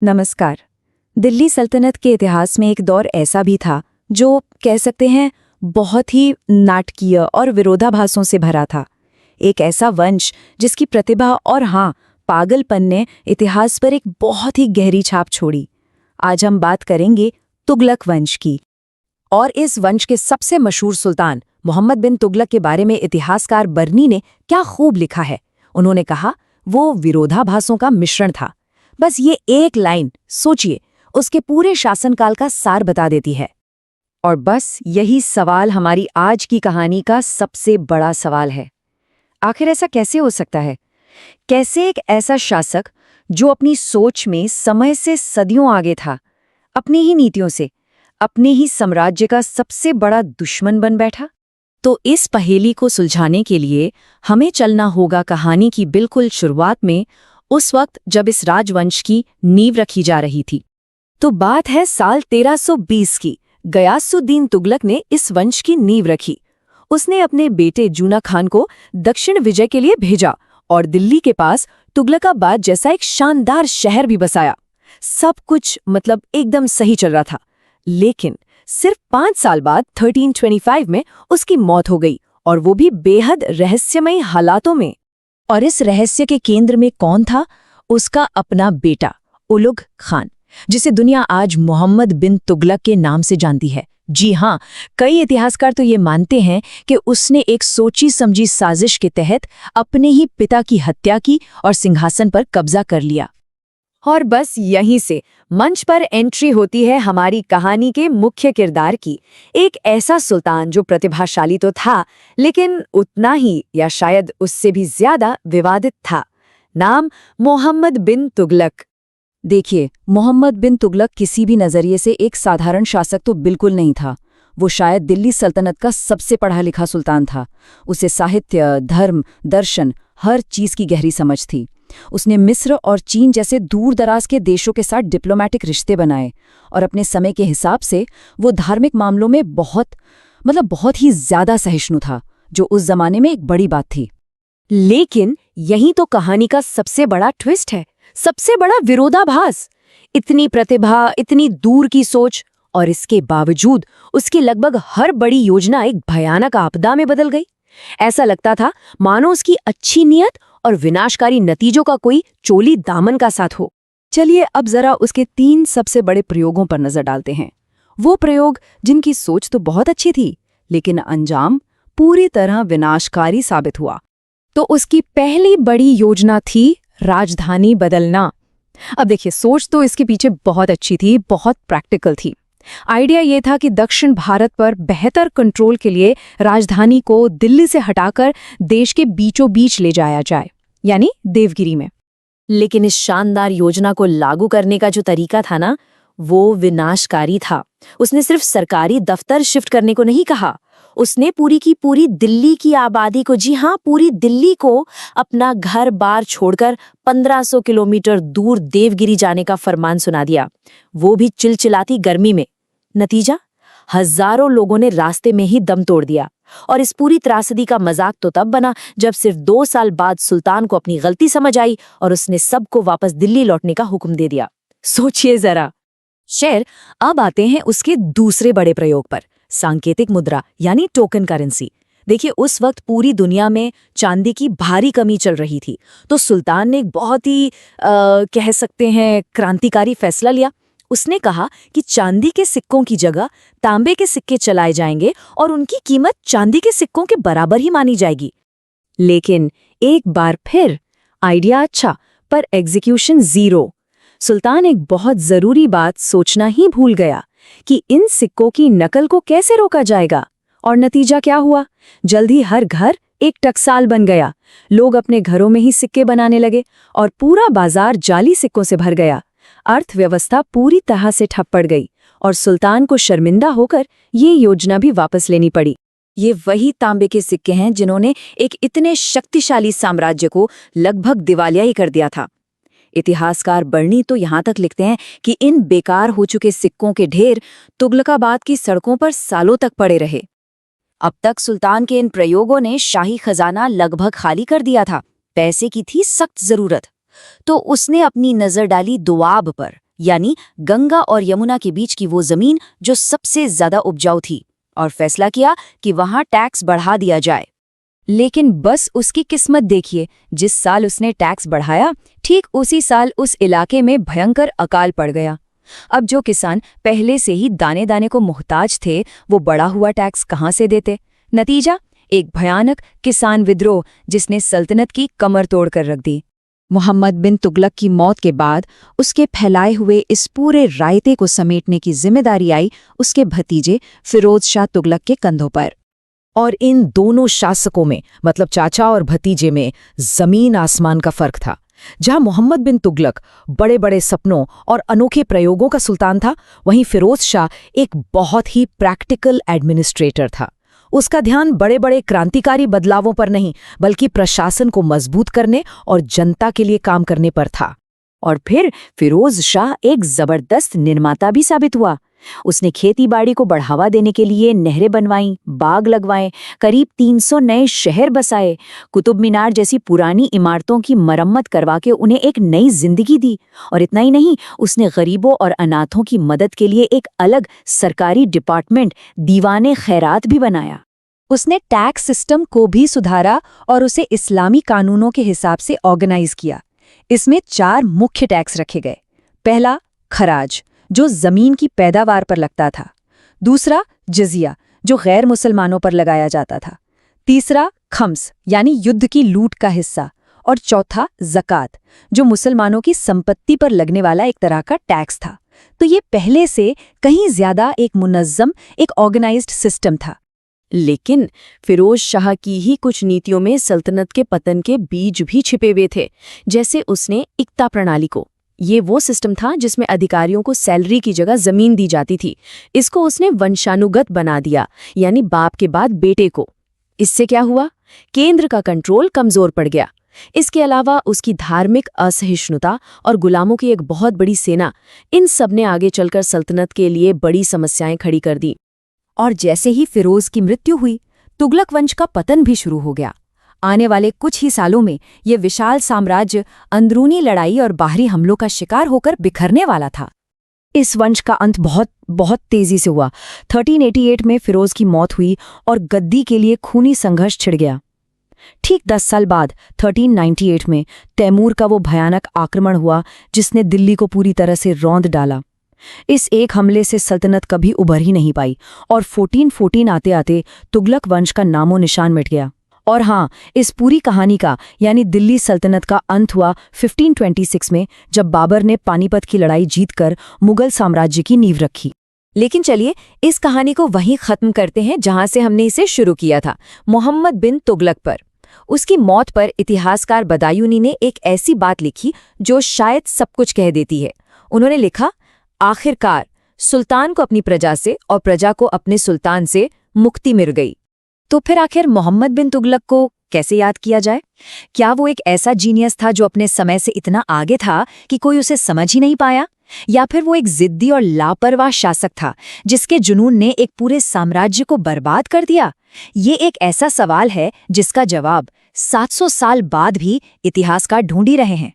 नमस्कार। दिल्ली सल्तनत के इतिहास में एक दौर ऐसा भी था जो कह सकते हैं बहुत ही नाटकीय और विरोधाभासों से भरा था। एक ऐसा वंश जिसकी प्रतिभा और पागलपन ने इतिहास पर एक बहुत ही गहरी छाप छोड़ी। आज हम बात करेंगे तुगलक वंश की। और इस वंश के सबसे मशहूर सुल्तान मोहम्मद बिन तुगलक के बारे में इतिहासकार बर्नी ने क्या खूब लिखा है। उन्होंने कहा वो विरोधाभासों का मिश्रण था। बस ये एक लाइन सोचिए, उसके पूरे शासनकाल का सार बता देती है। और बस यही सवाल हमारी आज की कहानी का सबसे बड़ा सवाल है। आखिर ऐसा कैसे हो सकता है? कैसे एक ऐसा शासक जो अपनी सोच में समय से सदियों आगे था, अपनी ही नीतियों से अपने ही साम्राज्य का सबसे बड़ा दुश्मन बन बैठा? तो इस पहेली को सुलझाने के लिए हमें चलना होगा कहानी की बिल्कुल शुरुआत में, उस वक्त जब इस राजवंश की नींव रखी जा रही थी। तो बात है साल 1320 की। गयासुद्दीन तुगलक ने इस वंश की नींव रखी। उसने अपने बेटे जूना खान को दक्षिण विजय के लिए भेजा और दिल्ली के पास तुगलकाबाद जैसा एक शानदार शहर भी बसाया। सब कुछ एकदम सही चल रहा था। लेकिन सिर्फ 5 साल बाद 1325 में उसकी मौत हो गई, और वो भी बेहद रहस्यमयी हालातों में। और इस रहस्य के केंद्र में कौन था? उसका अपना बेटा उलुग खान, जिसे दुनिया आज मोहम्मद बिन तुगलक के नाम से जानती है। जी हाँ, कई इतिहासकार तो ये मानते हैं कि उसने एक सोची समझी साजिश के तहत अपने ही पिता की हत्या की और सिंहासन पर कब्जा कर लिया। और बस यहीं से मंच पर एंट्री होती है हमारी कहानी के मुख्य किरदार की। एक ऐसा सुल्तान जो प्रतिभाशाली तो था, लेकिन उतना ही या शायद उससे भी ज्यादा विवादित था। नाम मोहम्मद बिन तुगलक। देखिए, मोहम्मद बिन तुगलक किसी भी नजरिए से एक साधारण शासक तो बिल्कुल नहीं था। वो शायद दिल्ली सल्तनत का सबसे पढ़ा लिखा सुल्तान था। उसे साहित्य, धर्म, दर्शन, हर चीज की गहरी समझ थी। उसने मिस्र और चीन जैसे दूर दराज के देशों के साथ डिप्लोमेटिक रिश्ते बनाए, और अपने समय के हिसाब से वो धार्मिक मामलों में बहुत ही ज्यादा सहिष्णु था, जो उस जमाने में एक बड़ी बात थी। लेकिन यही तो कहानी का सबसे बड़ा ट्विस्ट है, सबसे बड़ा विरोधाभास। इतनी प्रतिभा, इतनी दूर की सोच, और इसके बावजूद उसकी लगभग हर बड़ी योजना एक भयानक आपदा में बदल गई। ऐसा लगता था मानो उसकी अच्छी नीयत और विनाशकारी नतीजों का कोई चोली दामन का साथ हो। चलिए अब जरा उसके 3 सबसे बड़े प्रयोगों पर नजर डालते हैं। वो प्रयोग जिनकी सोच तो बहुत अच्छी थी, लेकिन अंजाम पूरी तरह विनाशकारी साबित हुआ। तो उसकी पहली बड़ी योजना थी राजधानी बदलना। अब देखिए, सोच तो इसके पीछे बहुत अच्छी थी, बहुत प्रैक्टिकल थी। आइडिया ये था कि दक्षिण भारत पर बेहतर कंट्रोल के लिए राजधानी को दिल्ली से हटाकर देश के बीचों बीच ले जाया जाए, यानी देवगिरी में। लेकिन इस शानदार योजना को लागू करने का जो तरीका था ना, वो विनाशकारी था। उसने सिर्फ सरकारी दफ्तर शिफ्ट करने को नहीं कहा, उसने पूरी की पूरी दिल्ली की आबादी को, जी हाँ, पूरी दिल्ली को अपना घर बार छोड़कर 1500 किलोमीटर दूर देवगिरी जाने का फरमान सुना दिया, वो भी चिलचिलाती गर्मी में। नतीजा, हजारों लोगों ने रास्ते में ही दम तोड़ दिया। और इस पूरी त्रासदी का मजाक तो तब बना जब सिर्फ 2 साल बाद सुल्तान को अपनी गलती समझ आई और उसने सबको वापस दिल्ली लौटने का हुक्म दे दिया। सोचिए जरा। शेर, अब आते हैं उसके दूसरे बड़े प्रयोग पर, सांकेतिक मुद्रा यानी टोकन करेंसी। देखिए, उस वक्त पूरी दुनिया में चांदी की भारी कमी चल रही थी, तो सुल्तान ने एक बहुत ही कह सकते हैं क्रांतिकारी फैसला लिया। उसने कहा कि चांदी के सिक्कों की जगह तांबे के सिक्के चलाए जाएंगे और उनकी कीमत चांदी के सिक्कों के बराबर ही मानी जाएगी। लेकिन एक बार फिर आइडिया अच्छा, पर एग्जीक्यूशन जीरो। सुल्तान एक बहुत जरूरी बात सोचना ही भूल गया कि इन सिक्कों की नकल को कैसे रोका जाएगा। और नतीजा क्या हुआ? जल्द ही हर घर एक टकसाल बन गया। लोग अपने घरों में ही सिक्के बनाने लगे और पूरा बाजार जाली सिक्कों से भर गया। अर्थव्यवस्था पूरी तरह से ठप पड़ गई और सुल्तान को शर्मिंदा होकर ये योजना भी वापस लेनी पड़ी। ये वही तांबे के सिक्के हैं जिन्होंने एक इतने शक्तिशाली साम्राज्य को लगभग दिवालिया ही कर दिया था। इतिहासकार बर्नी तो यहाँ तक लिखते हैं कि इन बेकार हो चुके सिक्कों के ढेर तुगलकाबाद की सड़कों पर सालों तक पड़े रहे। अब तक सुल्तान के इन प्रयोगों ने शाही खजाना लगभग खाली कर दिया था। पैसे की थी सख्त जरूरत, तो उसने अपनी नजर डाली दुआब पर, यानी गंगा और यमुना के बीच की वो जमीन जो सबसे ज्यादा उपजाऊ थी, और फैसला किया कि वहां टैक्स बढ़ा दिया जाए। लेकिन बस उसकी किस्मत देखिए, जिस साल उसने टैक्स बढ़ाया, ठीक उसी साल उस इलाके में भयंकर अकाल पड़ गया। अब जो किसान पहले से ही दाने दाने को मोहताज थे, वो बढ़ा हुआ टैक्स कहाँ से देते? नतीजा, एक भयानक किसान विद्रोह जिसने सल्तनत की कमर तोड़कर रख दी। मोहम्मद बिन तुगलक की मौत के बाद उसके फैलाए हुए इस पूरे रायते को समेटने की जिम्मेदारी आई उसके भतीजे फिरोज शाह तुगलक के कंधों पर। और इन दोनों शासकों में, मतलब चाचा और भतीजे में, जमीन आसमान का फर्क था। जहां मोहम्मद बिन तुगलक बड़े बड़े सपनों और अनोखे प्रयोगों का सुल्तान था, वहीं फिरोज शाह एक बहुत ही प्रैक्टिकल एडमिनिस्ट्रेटर था। उसका ध्यान बड़े बड़े क्रांतिकारी बदलावों पर नहीं, बल्कि प्रशासन को मजबूत करने और जनता के लिए काम करने पर था। और फिर फिरोज शाह एक जबरदस्त निर्माता भी साबित हुआ। उसने खेती-बाड़ी को बढ़ावा देने के लिए नहरें बनवाईं, बाग लगवाए, करीब 300 नए शहर बसाए, कुतुब मीनार जैसी पुरानी इमारतों की मरम्मत करवा के उन्हें एक नई जिंदगी दी। और इतना ही नहीं, उसने गरीबों और अनाथों की मदद के लिए एक अलग सरकारी डिपार्टमेंट, दीवाने खैरात भी बनाया। उसने टैक्स सिस्टम को भी सुधारा और उसे इस्लामी कानूनों के हिसाब से ऑर्गेनाइज किया। इसमें 4 मुख्य टैक्स रखे गए। पहला, खराज, जो जमीन की पैदावार पर लगता था। दूसरा, जजिया, जो गैर मुसलमानों पर लगाया जाता था। तीसरा, खम्स, यानी युद्ध की लूट का हिस्सा। और चौथा, ज़कात, जो मुसलमानों की संपत्ति पर लगने वाला एक तरह का टैक्स था। तो ये पहले से कहीं ज्यादा एक मुनज़्ज़म, एक ऑर्गेनाइज्ड सिस्टम था। लेकिन फिरोज शाह की ही कुछ नीतियों में सल्तनत के पतन के बीज भी छिपे हुए थे। जैसे उसने इक्ता प्रणाली को, ये वो सिस्टम था जिसमें अधिकारियों को सैलरी की जगह जमीन दी जाती थी। इसको उसने वंशानुगत बना दिया, यानी बाप के बाद बेटे को। इससे क्या हुआ? केंद्र का कंट्रोल कमजोर पड़ गया। इसके अलावा उसकी धार्मिक असहिष्णुता और गुलामों की एक बहुत बड़ी सेना, इन सब ने आगे चलकर सल्तनत के लिए बड़ी समस्याएं खड़ी कर दी। और जैसे ही फिरोज की मृत्यु हुई, तुगलक वंश का पतन भी शुरू हो गया। आने वाले कुछ ही सालों में ये विशाल साम्राज्य अंदरूनी लड़ाई और बाहरी हमलों का शिकार होकर बिखरने वाला था। इस वंश का अंत बहुत तेजी से हुआ। 1388 में फिरोज की मौत हुई और गद्दी के लिए खूनी संघर्ष छिड़ गया। ठीक 10 साल बाद 1398 में तैमूर का वो भयानक आक्रमण हुआ जिसने दिल्ली को पूरी तरह से रौंद डाला। इस एक हमले से सल्तनत कभी उभर ही नहीं पाई और 1414 आते आते तुगलक वंश का नामो निशान मिट गया। और हाँ, इस पूरी कहानी का, यानी दिल्ली सल्तनत का अंत हुआ 1526 में, जब बाबर ने पानीपत की लड़ाई जीतकर मुगल साम्राज्य की नींव रखी। लेकिन चलिए इस कहानी को वहीं खत्म करते हैं जहां से हमने इसे शुरू किया था, मोहम्मद बिन तुगलक पर। उसकी मौत पर इतिहासकार बदायूनी ने एक ऐसी बात लिखी जो शायद सब कुछ कह देती है। उन्होंने लिखा, आखिरकार सुल्तान को अपनी प्रजा से और प्रजा को अपने सुल्तान से मुक्ति मिल गई। तो फिर आखिर मोहम्मद बिन तुगलक को कैसे याद किया जाए? क्या वो एक ऐसा जीनियस था जो अपने समय से इतना आगे था कि कोई उसे समझ ही नहीं पाया? या फिर वो एक जिद्दी और लापरवाह शासक था जिसके जुनून ने एक पूरे साम्राज्य को बर्बाद कर दिया? ये एक ऐसा सवाल है जिसका जवाब 700 साल बाद भी इतिहासकार ढूंढ ही रहे हैं।